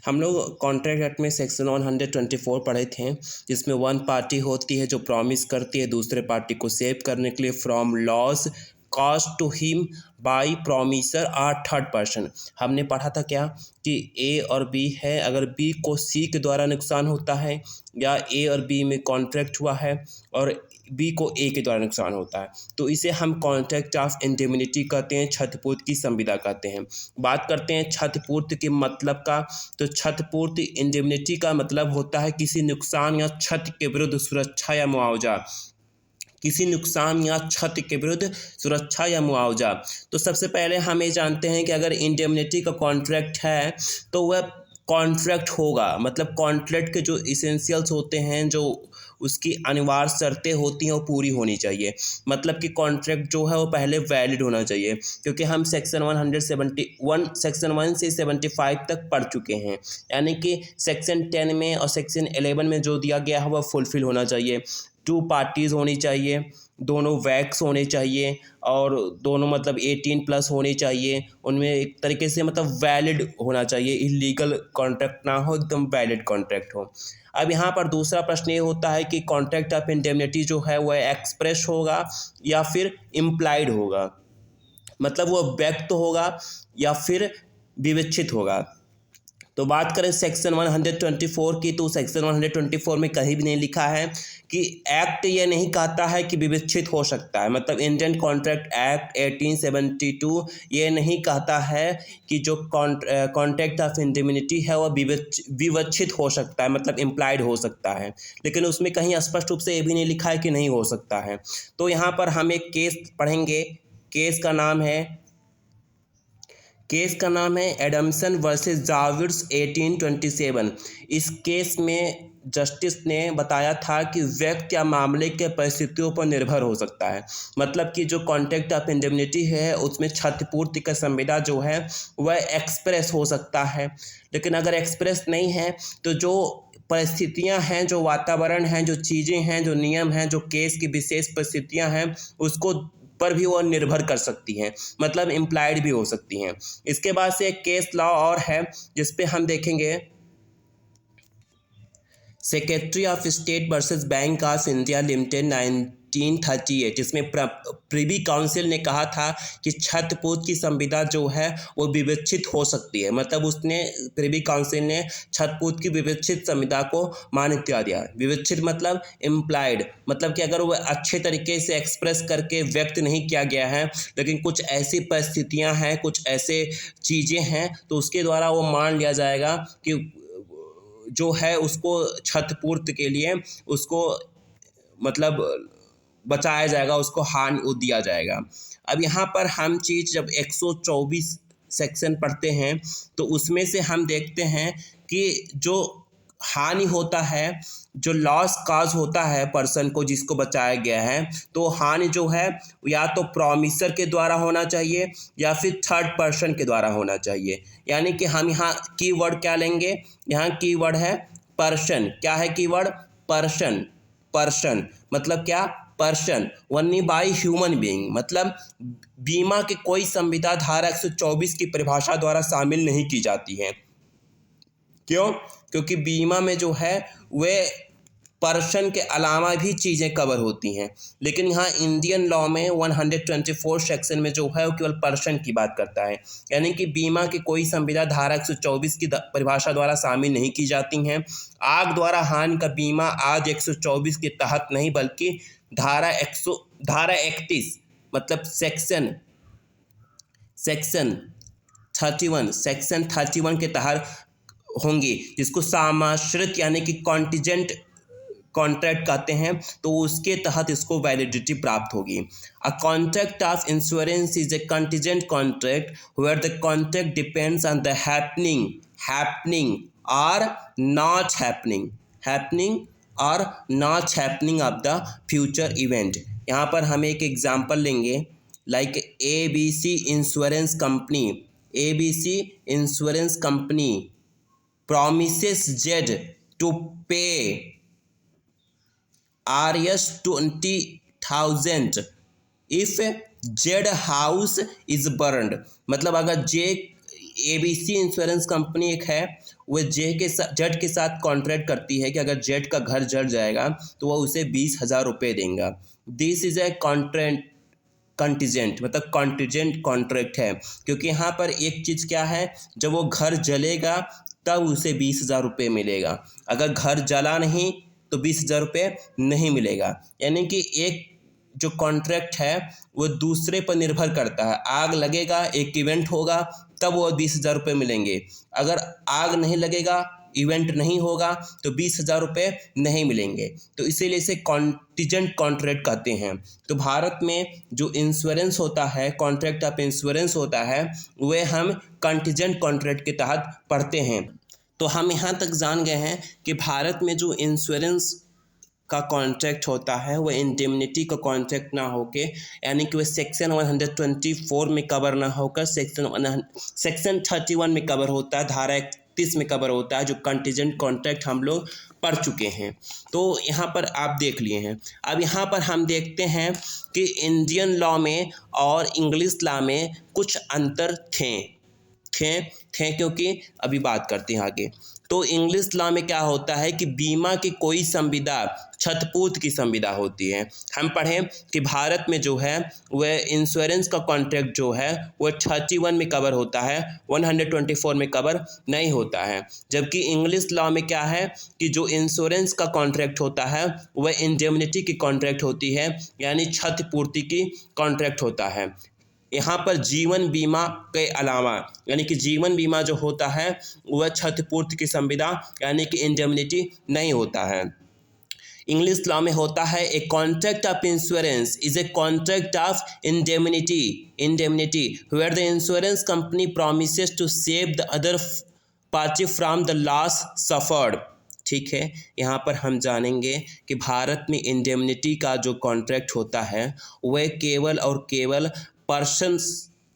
हम लोग contract act में सेक्शन 124 पढ़े थे, जिसमें वन पार्टी होती है जो प्रॉमिस करती है दूसरे पार्टी को सेव करने के लिए from loss caused to him by promisor or third person. हमने पढ़ा था क्या कि ए और बी है, अगर बी को सी के द्वारा नुकसान होता है या ए और बी में कॉन्ट्रैक्ट हुआ है और बी को ए के द्वारा नुकसान होता है, तो इसे हम कॉन्ट्रैक्ट ऑफ इंडेमनिटी कहते हैं, क्षतिपूर्ति की संविदा कहते हैं। बात करते हैं क्षतिपूर्ति के मतलब का, तो क्षतिपूर्ति इंडेमनिटी का मतलब होता है किसी नुकसान या क्षति के विरुद्ध सुरक्षा या मुआवजा, किसी नुकसान या क्षति के विरुद्ध सुरक्षा या मुआवजा। तो सबसे पहले हम ये जानते हैं कि अगर इंडेमनिटी का कॉन्ट्रैक्ट है तो वह कॉन्ट्रैक्ट होगा, मतलब कॉन्ट्रैक्ट के जो इसेंशियल्स होते हैं, जो उसकी अनिवार्य शर्तें होती हैं, वो पूरी होनी चाहिए। मतलब कि कॉन्ट्रैक्ट जो है वो पहले वैलिड होना चाहिए, क्योंकि हम सेक्शन 171 सेक्शन 1 से 75 तक पढ़ चुके हैं, यानी कि सेक्शन 10 में और सेक्शन 11 में जो दिया गया है वह फुलफिल होना चाहिए। 2 पार्टीज़ होनी चाहिए, दोनों वैक्स होने चाहिए और दोनों मतलब 18+ होने चाहिए, उनमें एक तरीके से मतलब वैलिड होना चाहिए, इलीगल कॉन्ट्रैक्ट ना हो, एकदम वैलिड कॉन्ट्रैक्ट हो। अब यहाँ पर दूसरा प्रश्न ये होता है कि कॉन्ट्रैक्ट ऑफ इंडेमनिटी जो है वह एक्सप्रेस होगा या फिर इम्प्लाइड होगा, मतलब वह व्यक्त होगा या फिर विवक्षित होगा। तो बात करें सेक्शन 124 की, तो सेक्शन 124 में कहीं भी नहीं लिखा है कि एक्ट ये नहीं कहता है कि विवक्षित हो सकता है, मतलब इंडियन कॉन्ट्रैक्ट एक्ट 1872 ये नहीं कहता है कि जो कॉन्ट्रैक्ट ऑफ इंडेमनिटी है वह विवक्षित हो सकता है, मतलब इम्प्लाइड हो सकता है, लेकिन उसमें कहीं स्पष्ट रूप से ये भी नहीं लिखा है कि नहीं हो सकता है। तो यहाँ पर हम एक केस पढ़ेंगे, केस का नाम है एडम्सन वर्सेस जाविर्स 1827। इस केस में जस्टिस ने बताया था कि व्यक्ति या मामले के परिस्थितियों पर निर्भर हो सकता है, मतलब कि जो कॉन्ट्रैक्ट ऑफ इंडेमनिटी है उसमें क्षतिपूर्ति का संविदा जो है वह एक्सप्रेस हो सकता है, लेकिन अगर एक्सप्रेस नहीं है तो जो परिस्थितियां हैं, जो वातावरण हैं, जो चीज़ें हैं, जो नियम हैं, जो केस की विशेष परिस्थितियां हैं, उसको पर भी वो निर्भर कर सकती हैं, मतलब इम्प्लाइड भी हो सकती हैं। इसके बाद से एक केस लॉ और है जिस पे हम देखेंगे secretary of state versus bank of India limited 1938। इसमें प्रिवी काउंसिल ने कहा था कि क्षतिपूर्ति की संविदा जो है वो विवक्षित हो सकती है, मतलब उसने प्रिवी काउंसिल ने क्षतिपूर्ति की विवक्षित संविदा को मान्यता दिया। विवक्षित मतलब इम्प्लाइड, मतलब कि अगर वह अच्छे तरीके से एक्सप्रेस करके व्यक्त नहीं किया गया है, लेकिन कुछ ऐसी परिस्थितियां हैं, कुछ ऐसे चीज़ें हैं, तो उसके द्वारा वो मान लिया जाएगा कि जो है उसको क्षतिपूर्ति के लिए उसको मतलब बचाया जाएगा, उसको हानि वो दिया जाएगा। अब यहाँ पर हम चीज़ जब 124 सेक्शन पढ़ते हैं तो उसमें से हम देखते हैं कि जो हानि होता है, जो लॉस काज होता है पर्सन को जिसको बचाया गया है, तो हानि जो है या तो प्रॉमिसर के द्वारा होना चाहिए या फिर थर्ड पर्सन के द्वारा होना चाहिए। यानी कि हम यहाँ कीवर्ड क्या लेंगे, यहाँ कीवर्ड है पर्सन। क्या है कीवर्ड? पर्सन। पर्सन मतलब क्या? पर्सन। वन्नी बाई ह्यूमन बीइंग, मतलब बीमा के कोई संविदा धारा 124 की परिभाषा द्वारा शामिल नहीं की जाती है। क्यों? क्योंकि बीमा में जो है वे पर्सन के अलावा भी चीज़ें कवर होती हैं, लेकिन यहाँ इंडियन लॉ में 124 सेक्शन में जो है वो केवल पर्सन की बात करता है, यानी कि बीमा की कोई संविदा धारा 124 की परिभाषा द्वारा शामिल नहीं की जाती हैं। आग द्वारा हानि का बीमा आज 124 के तहत नहीं बल्कि धारा 31 मतलब सेक्शन 31 के तहत होंगी, जिसको सामाश्रित यानी कि कॉन्टिजेंट कॉन्ट्रैक्ट कहते हैं, तो उसके तहत इसको वैलिडिटी प्राप्त होगी। A contract of insurance is a contingent contract where the contract depends on the happening और not happening of the future event. यहाँ पर हम एक एग्जाम्पल लेंगे, like ABC insurance company promises Z to pay Rs 20,000 if Z house is burned। मतलब अगर ABC insurance company एक है, वो जेड के साथ कॉन्ट्रैक्ट करती है कि अगर जेड का घर जल जाएगा तो वह उसे 20,000 रुपये देगा। दिस इज़ ए कॉन्ट्रेंट कंटीजेंट, मतलब कॉन्टीजेंट कॉन्ट्रैक्ट है, क्योंकि यहाँ पर एक चीज़ क्या है, जब वो घर जलेगा तब उसे 20,000 रुपये मिलेगा, अगर घर जला नहीं तो 20,000 रुपये नहीं मिलेगा। यानी कि एक जो कॉन्ट्रैक्ट है वो दूसरे पर निर्भर करता है। आग लगेगा, एक इवेंट होगा, तब वो 20,000 रुपये मिलेंगे। अगर आग नहीं लगेगा, इवेंट नहीं होगा तो 20,000 रुपये नहीं मिलेंगे। तो इसीलिए इसे कॉन्टीजेंट कॉन्ट्रैक्ट कहते हैं। तो भारत में जो इंश्योरेंस होता है, कॉन्ट्रैक्ट ऑफ इंश्योरेंस होता है, वह हम कॉन्टीजेंट कॉन्ट्रैक्ट के तहत पढ़ते हैं। तो हम यहाँ तक जान गए हैं कि भारत में जो इंश्योरेंस का कॉन्ट्रैक्ट होता है वह इंडेमनिटी का कॉन्ट्रैक्ट ना होके, यानी कि वह सेक्शन 124 में कवर ना होकर सेक्शन 31 में कवर होता है, धारा 31 में कवर होता है, जो कंटीजेंट कॉन्ट्रैक्ट हम लोग पढ़ चुके हैं। तो यहाँ पर आप देख लिए हैं। अब यहाँ पर हम देखते हैं कि इंडियन लॉ में और इंग्लिश लॉ में कुछ अंतर थे क्योंकि अभी बात करते हैं आगे। तो इंग्लिश लॉ में क्या होता है कि बीमा की कोई संविदा क्षतिपूर्ति की संविदा होती है। हम पढ़ें कि भारत में जो है वह इंश्योरेंस का कॉन्ट्रैक्ट जो है वह 31 में कवर होता है, 124 में कवर नहीं होता है। जबकि इंग्लिश लॉ में क्या है कि जो इंश्योरेंस का कॉन्ट्रैक्ट होता है वह इंडेमनिटी की कॉन्ट्रैक्ट होती है, यानी क्षतिपूर्ति की कॉन्ट्रैक्ट होता है। यहाँ पर जीवन बीमा के अलावा, यानी कि जीवन बीमा जो होता है वह क्षतिपूर्ति की संविदा यानी कि इंडेमनिटी नहीं होता है। इंग्लिश लॉ में होता है a contract of insurance is a contract of indemnity where the insurance company promises to save the other party from the loss suffered. ठीक है, यहाँ पर हम जानेंगे कि भारत में इंडेमनिटी का जो कॉन्ट्रैक्ट होता है वह केवल और केवल पर्सन्स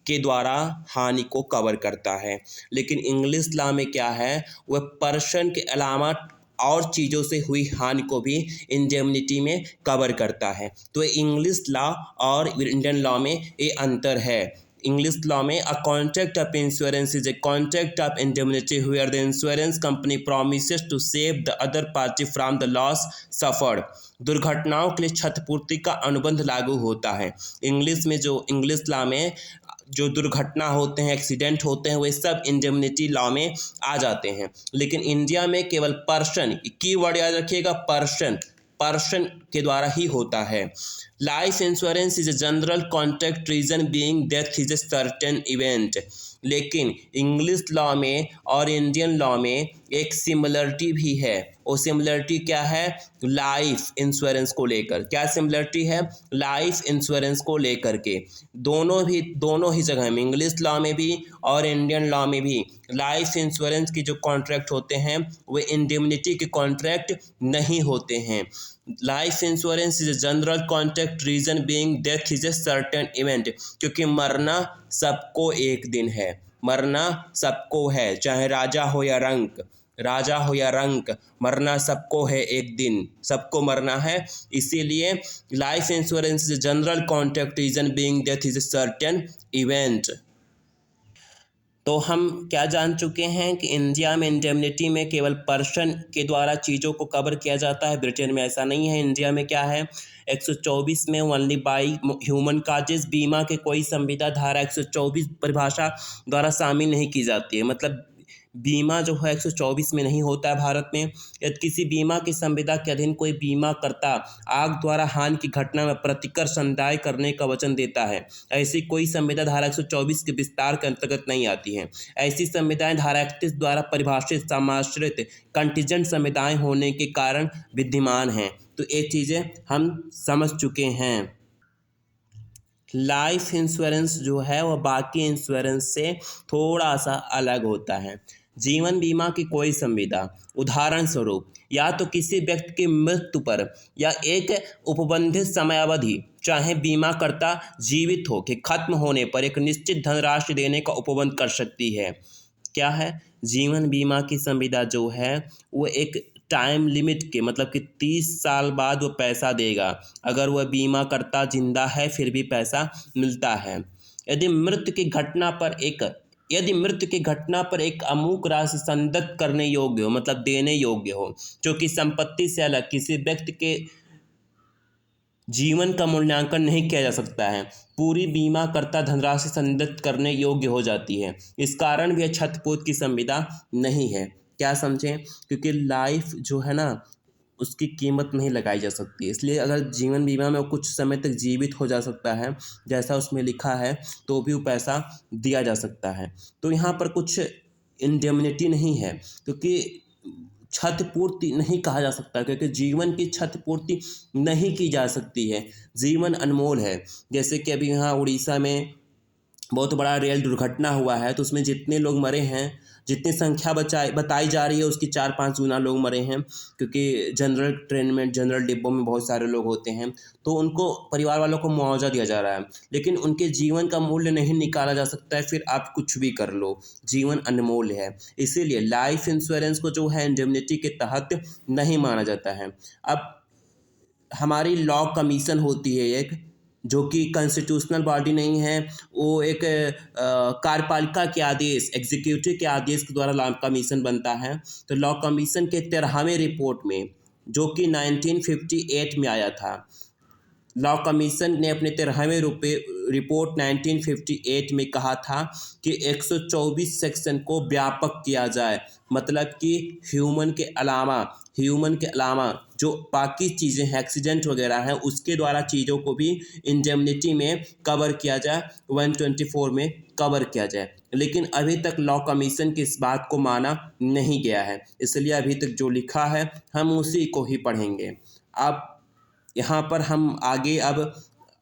के द्वारा हानि को कवर करता है, लेकिन इंग्लिश लॉ में क्या है, वह पर्सन के अलावा और चीज़ों से हुई हानि को भी इंडेमनिटी में कवर करता है। तो इंग्लिश लॉ और इंडियन लॉ में ये अंतर है। इंग्लिश लॉ में a contract of insurance is a contract of indemnity where the insurance company promises to save the other party from the loss suffered. दुर्घटनाओं के लिए क्षतिपूर्ति का अनुबंध लागू होता है। इंग्लिश लॉ में जो दुर्घटना होते हैं, एक्सीडेंट होते हैं, वे सब इंडेमनिटी लॉ में आ जाते हैं। लेकिन इंडिया में केवल पर्सन, कीवर्ड याद रखिएगा, पर्सन के द्वारा ही होता है। Life insurance is a general contract reason being death is a certain event. लेकिन इंग्लिश लॉ में और इंडियन लॉ में एक सिमिलरिटी भी है। वो सिमिलरिटी क्या है? लाइफ इंश्योरेंस को लेकर। क्या सिमिलरिटी है? लाइफ इंश्योरेंस को लेकर के दोनों ही जगह में, इंग्लिश लॉ में भी और इंडियन लॉ में भी, लाइफ इंश्योरेंस की जो कॉन्ट्रैक्ट होते हैं वे इंडेमनिटी के कॉन्ट्रैक्ट नहीं होते हैं। Life insurance is a general contract reason being death is a certain event, क्योंकि मरना सबको एक दिन है, मरना सबको है, चाहे राजा हो या रंक, मरना सबको है, एक दिन सबको मरना है। इसीलिए life insurance is a general contract reason being death is a certain event. तो हम क्या जान चुके हैं कि इंडिया में इंडेमनिटी में केवल पर्सन के द्वारा चीज़ों को कवर किया जाता है। ब्रिटेन में ऐसा नहीं है। इंडिया में क्या है, 124 में ओनली बाई ह्यूमन काजेज, बीमा के कोई संविदा धारा 124 परिभाषा द्वारा शामिल नहीं की जाती है। मतलब बीमा जो है 124 में नहीं होता है भारत में। यदि किसी बीमा की संविदा के अधीन कोई बीमा करता आग द्वारा हानि की घटना में प्रतिकर संदाय करने का वचन देता है, ऐसी कोई संविदा धारा 124 के विस्तार के अंतर्गत नहीं आती हैं। ऐसी संविधाएं धारा 31 द्वारा परिभाषित समाश्रित कंटीजेंट संविधाएं होने के कारण विद्यमान हैं। तो ये चीज़ें हम समझ चुके हैं। लाइफ इंश्योरेंस जो है वह बाकी इंश्योरेंस से थोड़ा सा अलग होता है। जीवन बीमा की कोई संविदा, उदाहरण स्वरूप, या तो किसी व्यक्ति की मृत्यु पर या एक उपबंधित समयावधि, चाहे बीमाकर्ता जीवित हो के खत्म होने पर एक निश्चित धनराशि देने का उपबंध कर सकती है। क्या है? जीवन बीमा की संविदा जो है वो एक टाइम लिमिट के, मतलब कि 30 साल बाद वो पैसा देगा। अगर वह बीमा करता जिंदा है फिर भी पैसा मिलता है। यदि मृत्यु की घटना पर एक यदि मृत्यु की घटना पर एक अमुक राशि संदत करने योग्य हो, मतलब देने योग्य हो, जो कि संपत्ति से अलग किसी व्यक्ति के जीवन का मूल्यांकन नहीं किया जा सकता है, पूरी बीमाकर्ता धनराशि संदत करने योग्य हो जाती है। इस कारण भी क्षतिपूर्ति की संविदा नहीं है। क्या समझें? क्योंकि लाइफ जो है ना, उसकी कीमत नहीं लगाई जा सकती, इसलिए अगर जीवन बीमा में वो कुछ समय तक जीवित हो जा सकता है जैसा उसमें लिखा है, तो भी वो पैसा दिया जा सकता है। तो यहाँ पर कुछ इंडेमनिटी नहीं है, क्योंकि क्षतिपूर्ति नहीं कहा जा सकता, क्योंकि जीवन की क्षतिपूर्ति नहीं की जा सकती है। जीवन अनमोल है। जैसे कि अभी यहाँ उड़ीसा में बहुत बड़ा रेल दुर्घटना हुआ है, तो उसमें जितने लोग मरे हैं, जितनी संख्या बताई जा रही है, उसकी 4-5 गुना लोग मरे हैं, क्योंकि जनरल ट्रेन में, जनरल डिब्बों में बहुत सारे लोग होते हैं, तो उनको परिवार वालों को मुआवजा दिया जा रहा है, लेकिन उनके जीवन का मूल्य नहीं निकाला जा सकता है। फिर आप कुछ भी कर लो, जीवन अनमोल है। इसीलिए लाइफ इंश्योरेंस को जो है इंडेमनिटी के तहत नहीं माना जाता है। अब हमारी लॉ कमीशन होती है एक, जो कि कॉन्स्टिट्यूशनल बॉडी नहीं है, वो एक कार्यपालिका के आदेश, एग्जीक्यूटिव के आदेश के द्वारा लॉ कमीशन बनता है। तो लॉ कमीशन के 13वें रिपोर्ट में, जो कि 1958 में आया था, लॉ कमीशन ने अपने 13वें रिपोर्ट 1958 में कहा था कि 124 सेक्शन को व्यापक किया जाए, मतलब कि ह्यूमन के अलावा जो बाकी चीज़ें हैं, एक्सीडेंट वगैरह हैं, उसके द्वारा चीज़ों को भी इंडेमनिटी में कवर किया जाए, 124 में कवर किया जाए। लेकिन अभी तक लॉ कमीशन की इस बात को माना नहीं गया है, इसलिए अभी तक जो लिखा है हम उसी को ही पढ़ेंगे। अब यहाँ पर हम आगे अब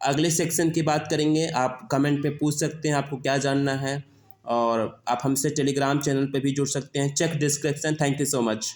अगले सेक्शन की बात करेंगे। आप कमेंट पे पूछ सकते हैं आपको क्या जानना है, और आप हमसे टेलीग्राम चैनल पे भी जुड़ सकते हैं। Check description. Thank you so much.